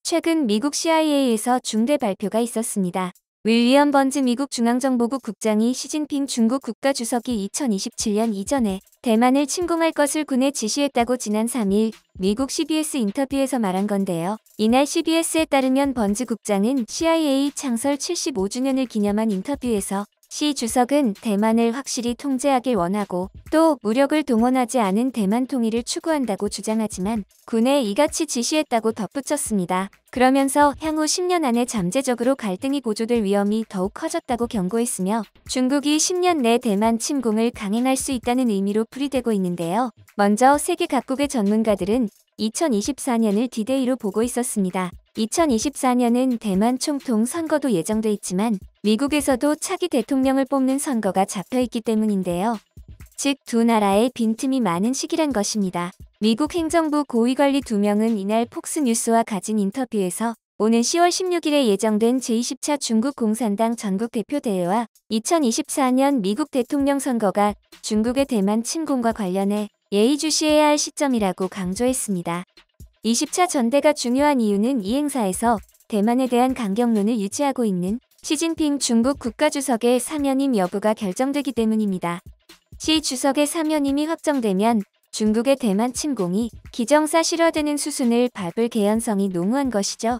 최근 미국 CIA에서 중대 발표가 있었습니다. 윌리엄 번즈 미국 중앙정보국 국장이 시진핑 중국 국가주석이 2027년 이전에 대만을 침공할 것을 군에 지시했다고 지난 3일 미국 CBS 인터뷰에서 말한 건데요. 이날 CBS에 따르면 번즈 국장은 CIA 창설 75주년을 기념한 인터뷰에서 시 주석은 대만을 확실히 통제하길 원하고 또 무력을 동원하지 않은 대만 통일을 추구한다고 주장하지만 군에 이같이 지시했다고 덧붙였습니다. 그러면서 향후 10년 안에 잠재적으로 갈등이 고조될 위험이 더욱 커졌다고 경고했으며 중국이 10년 내 대만 침공을 강행할 수 있다는 의미로 풀이되고 있는데요. 먼저 세계 각국의 전문가들은 2024년을 디데이로 보고 있었습니다. 2024년은 대만 총통 선거도 예정돼 있지만 미국에서도 차기 대통령을 뽑는 선거가 잡혀있기 때문인데요. 즉 두 나라의 빈틈이 많은 시기란 것입니다. 미국 행정부 고위관리 2명은 이날 폭스뉴스와 가진 인터뷰에서 오는 10월 16일에 예정된 제20차 중국 공산당 전국 대표대회와 2024년 미국 대통령 선거가 중국의 대만 침공과 관련해 예의주시해야 할 시점이라고 강조했습니다. 20차 전대가 중요한 이유는 이 행사에서 대만에 대한 강경론을 유지하고 있는 시진핑 중국 국가주석의 사면임 여부가 결정되기 때문입니다. 시 주석의 사면임이 확정되면 중국의 대만 침공이 기정사실화되는 수순을 밟을 개연성이 농후한 것이죠.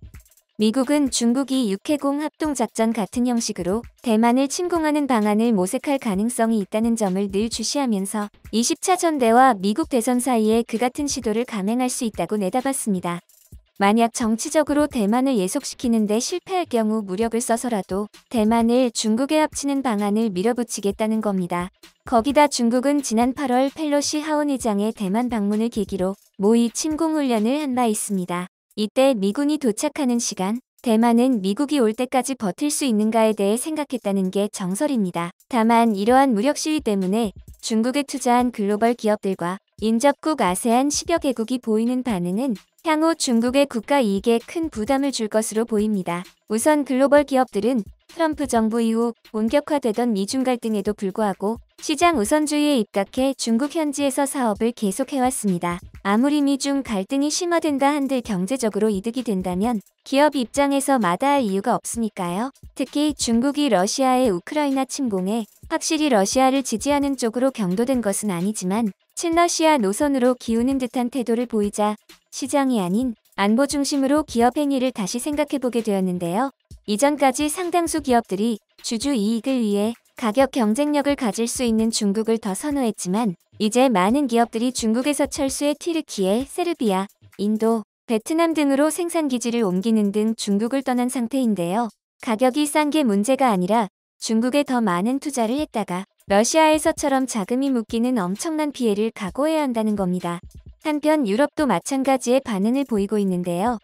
미국은 중국이 육해공 합동작전 같은 형식으로 대만을 침공하는 방안을 모색할 가능성이 있다는 점을 늘 주시하면서 20차 전대와 미국 대선 사이에 그 같은 시도를 감행할 수 있다고 내다봤습니다. 만약 정치적으로 대만을 예속시키는 데 실패할 경우 무력을 써서라도 대만을 중국에 합치는 방안을 밀어붙이겠다는 겁니다. 거기다 중국은 지난 8월 펠로시 하원의장의 대만 방문을 계기로 모의 침공훈련을 한 바 있습니다. 이때 미군이 도착하는 시간, 대만은 미국이 올 때까지 버틸 수 있는가에 대해 생각했다는 게 정설입니다. 다만 이러한 무력 시위 때문에 중국에 투자한 글로벌 기업들과 인접국 아세안 10여 개국이 보이는 반응은 향후 중국의 국가 이익에 큰 부담을 줄 것으로 보입니다. 우선 글로벌 기업들은 트럼프 정부 이후 본격화되던 미중 갈등에도 불구하고 시장 우선주의에 입각해 중국 현지에서 사업을 계속해왔습니다. 아무리 미중 갈등이 심화된다 한들 경제적으로 이득이 된다면 기업 입장에서 마다할 이유가 없으니까요. 특히 중국이 러시아의 우크라이나 침공에 확실히 러시아를 지지하는 쪽으로 경도된 것은 아니지만 친러시아 노선으로 기우는 듯한 태도를 보이자 시장이 아닌 안보 중심으로 기업 행위를 다시 생각해보게 되었는데요. 이전까지 상당수 기업들이 주주 이익을 위해 가격 경쟁력을 가질 수 있는 중국을 더 선호했지만 이제 많은 기업들이 중국에서 철수해 튀르키예, 세르비아, 인도, 베트남 등으로 생산기지를 옮기는 등 중국을 떠난 상태인데요. 가격이 싼 게 문제가 아니라 중국에 더 많은 투자를 했다가 러시아에서처럼 자금이 묶이는 엄청난 피해를 각오해야 한다는 겁니다. 한편 유럽도 마찬가지의 반응을 보이고 있는데요.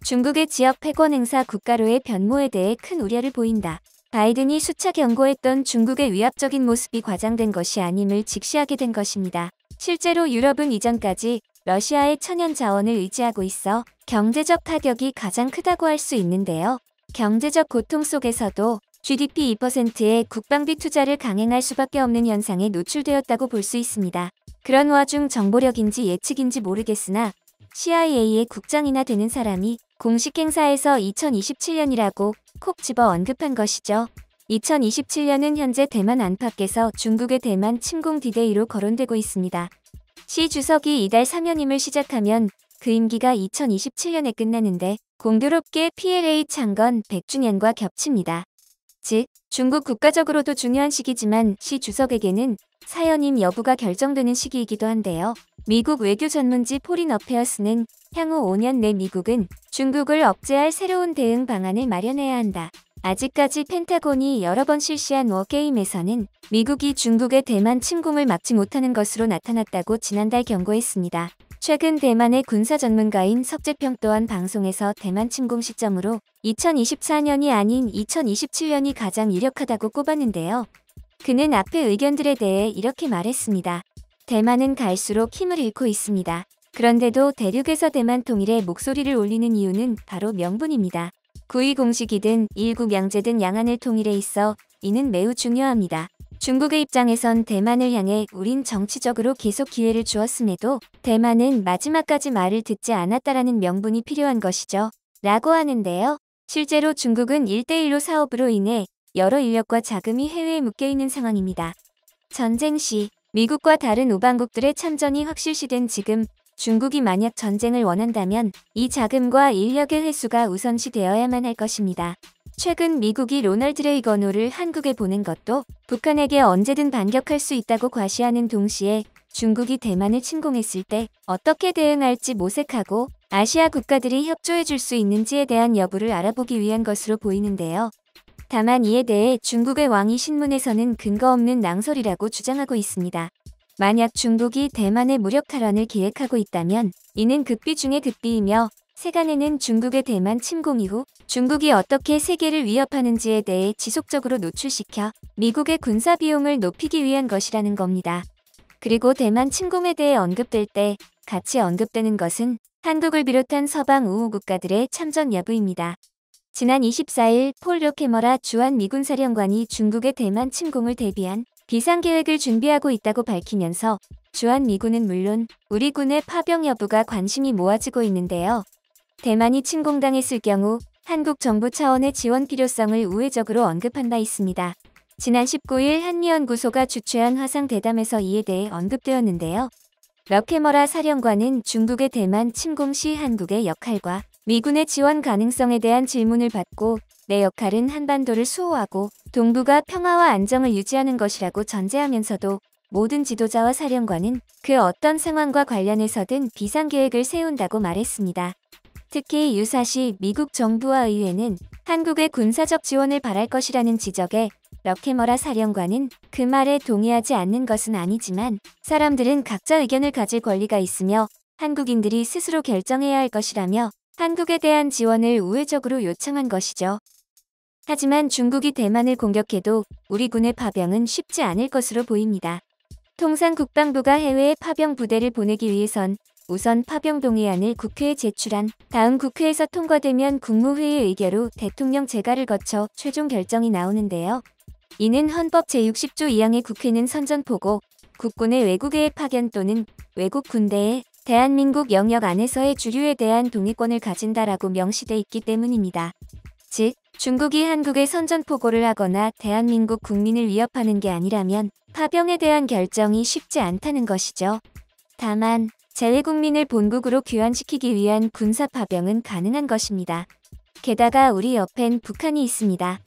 중국의 지역 패권 행사 국가로의 변모에 대해 큰 우려를 보인다. 바이든이 수차 경고했던 중국의 위압적인 모습이 과장된 것이 아님을 직시하게 된 것입니다. 실제로 유럽은 이전까지 러시아의 천연 자원을 의지하고 있어 경제적 타격이 가장 크다고 할 수 있는데요. 경제적 고통 속에서도 GDP 2%의 국방비 투자를 강행할 수밖에 없는 현상에 노출되었다고 볼 수 있습니다. 그런 와중 정보력인지 예측인지 모르겠으나 CIA의 국장이나 되는 사람이 공식 행사에서 2027년이라고 콕 집어 언급한 것이죠. 2027년은 현재 대만 안팎에서 중국의 대만 침공 디데이로 거론되고 있습니다. 시 주석이 이달 사면임을 시작하면 그 임기가 2027년에 끝나는데 공교롭게 PLA 창건 100주년과 겹칩니다. 즉, 중국 국가적으로도 중요한 시기지만 시 주석에게는 사연임 여부가 결정되는 시기이기도 한데요. 미국 외교 전문지 포린 어페어스는 향후 5년 내 미국은 중국을 억제할 새로운 대응 방안을 마련해야 한다. 아직까지 펜타곤이 여러 번 실시한 워게임에서는 미국이 중국의 대만 침공을 막지 못하는 것으로 나타났다고 지난달 경고했습니다. 최근 대만의 군사 전문가인 석재평 또한 방송에서 대만 침공 시점으로 2024년이 아닌 2027년이 가장 유력하다고 꼽았는데요. 그는 앞의 의견들에 대해 이렇게 말했습니다. 대만은 갈수록 힘을 잃고 있습니다. 그런데도 대륙에서 대만 통일에 목소리를 올리는 이유는 바로 명분입니다. 9.2 공식이든 1.9 명제든 양안을 통일에 있어 이는 매우 중요합니다. 중국의 입장에선 대만을 향해 우린 정치적으로 계속 기회를 주었음에도 대만은 마지막까지 말을 듣지 않았다라는 명분이 필요한 것이죠. 라고 하는데요. 실제로 중국은 1대1로 사업으로 인해 여러 인력과 자금이 해외에 묶여있는 상황입니다. 전쟁 시 미국과 다른 우방국들의 참전이 확실시된 지금 중국이 만약 전쟁을 원한다면 이 자금과 인력의 회수가 우선시되어야만 할 것입니다. 최근 미국이 로널드 레이건호를 한국에 보낸 것도 북한에게 언제든 반격할 수 있다고 과시하는 동시에 중국이 대만을 침공했을 때 어떻게 대응할지 모색하고 아시아 국가들이 협조해 줄 수 있는지에 대한 여부를 알아보기 위한 것으로 보이는데요. 다만 이에 대해 중국의 왕이 신문에서는 근거 없는 낭설이라고 주장하고 있습니다. 만약 중국이 대만의 무력 탈환을 계획하고 있다면 이는 극비 중의 극비이며 세간에는 중국의 대만 침공 이후 중국이 어떻게 세계를 위협하는지에 대해 지속적으로 노출시켜 미국의 군사 비용을 높이기 위한 것이라는 겁니다. 그리고 대만 침공에 대해 언급될 때 같이 언급되는 것은 한국을 비롯한 서방 우호 국가들의 참전 여부입니다. 지난 24일 폴 로케머라 주한 미군 사령관이 중국의 대만 침공을 대비한 비상계획을 준비하고 있다고 밝히면서 주한 미군은 물론 우리 군의 파병 여부가 관심이 모아지고 있는데요. 대만이 침공당했을 경우 한국 정부 차원의 지원 필요성을 우회적으로 언급한 바 있습니다. 지난 19일 한미연구소가 주최한 화상 대담에서 이에 대해 언급되었는데요. 러케머라 사령관은 중국의 대만 침공 시 한국의 역할과 미군의 지원 가능성에 대한 질문을 받고 내 역할은 한반도를 수호하고 동북아 평화와 안정을 유지하는 것이라고 전제하면서도 모든 지도자와 사령관은 그 어떤 상황과 관련해서든 비상계획을 세운다고 말했습니다. 특히 유사시 미국 정부와 의회는 한국의 군사적 지원을 바랄 것이라는 지적에 러케머라 사령관은 그 말에 동의하지 않는 것은 아니지만 사람들은 각자 의견을 가질 권리가 있으며 한국인들이 스스로 결정해야 할 것이라며 한국에 대한 지원을 우회적으로 요청한 것이죠. 하지만 중국이 대만을 공격해도 우리 군의 파병은 쉽지 않을 것으로 보입니다. 통상 국방부가 해외에 파병 부대를 보내기 위해선 우선 파병 동의안을 국회에 제출한 다음 국회에서 통과되면 국무회의 의결로 대통령 재가를 거쳐 최종 결정이 나오는데요. 이는 헌법 제60조 2항의 국회는 선전포고 국군의 외국에 파견 또는 외국 군대에 대한민국 영역 안에서의 주류에 대한 동의권을 가진다라고 명시돼 있기 때문입니다. 즉, 중국이 한국에 선전포고를 하거나 대한민국 국민을 위협하는 게 아니라면 파병에 대한 결정이 쉽지 않다는 것이죠. 다만 재외국민을 본국으로 귀환시키기 위한 군사 파병은 가능한 것입니다. 게다가 우리 옆엔 북한이 있습니다.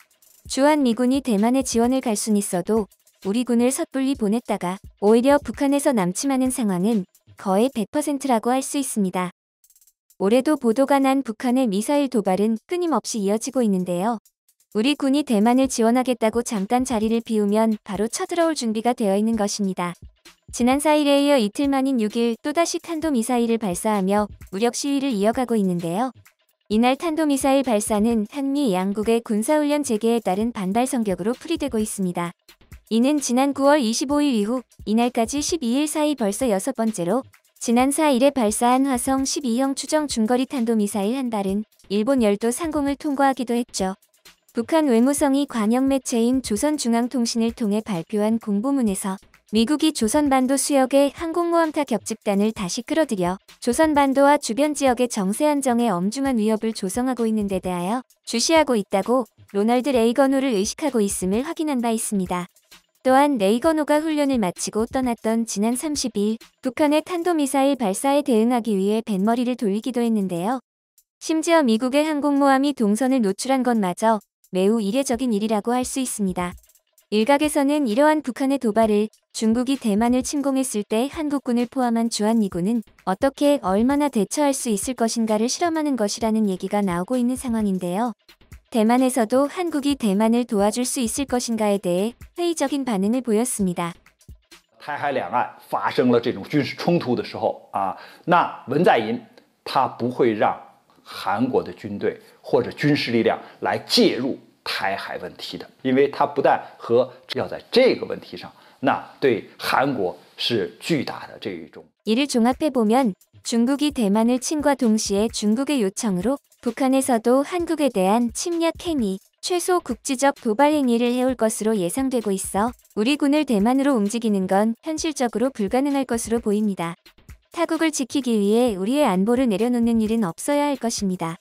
주한미군이 대만에 지원을 갈 순 있어도 우리 군을 섣불리 보냈다가 오히려 북한에서 남침하는 상황은 거의 100%라고 할 수 있습니다. 올해도 보도가 난 북한의 미사일 도발은 끊임없이 이어지고 있는데요. 우리 군이 대만을 지원하겠다고 잠깐 자리를 비우면 바로 쳐들어올 준비가 되어 있는 것입니다. 지난 4일에 이어 이틀 만인 6일 또다시 탄도미사일을 발사하며 무력 시위를 이어가고 있는데요. 이날 탄도미사일 발사는 한미 양국의 군사훈련 재개에 따른 반발 성격으로 풀이되고 있습니다. 이는 지난 9월 25일 이후 이날까지 12일 사이 벌써 6번째로 지난 4일에 발사한 화성 12형 추정 중거리 탄도미사일 한 발은 일본 열도 상공을 통과하기도 했죠. 북한 외무성이 관영 매체인 조선중앙통신을 통해 발표한 공보문에서 미국이 조선반도 수역에 항공모함타 격집단을 다시 끌어들여 조선반도와 주변 지역의 정세 안정에 엄중한 위협을 조성하고 있는 데 대하여 주시하고 있다고 로널드 레이건호를 의식하고 있음을 확인한 바 있습니다. 또한 레이건호가 훈련을 마치고 떠났던 지난 30일 북한의 탄도미사일 발사에 대응하기 위해 뱃머리를 돌리기도 했는데요. 심지어 미국의 항공모함이 동선을 노출한 것마저 매우 이례적인 일이라고 할 수 있습니다. 일각에서는 이러한 북한의 도발을 중국이 대만을 침공했을 때 한국군을 포함한 주한미군은 어떻게 얼마나 대처할 수 있을 것인가를 실험하는 것이라는 얘기가 나오고 있는 상황인데요. 대만에서도 한국이 대만을 도와줄 수 있을 것인가에 대해 회의적인 반응을 보였습니다. 台海两岸发生了这种军事冲突的时候那文在寅他不会让韩国的军队或者军事力量来介入台海问题的，因为他不但要在这个问题上，那对韩国是巨大的这一种。 이를 종합해보면 중국이 대만을 침과 동시에 중국의 요청으로 북한에서도 한국에 대한 침략 행위, 최소 국지적 도발 행위를 해올 것으로 예상되고 있어 우리 군을 대만으로 움직이는 건 현실적으로 불가능할 것으로 보입니다. 타국을 지키기 위해 우리의 안보를 내려놓는 일은 없어야 할 것입니다.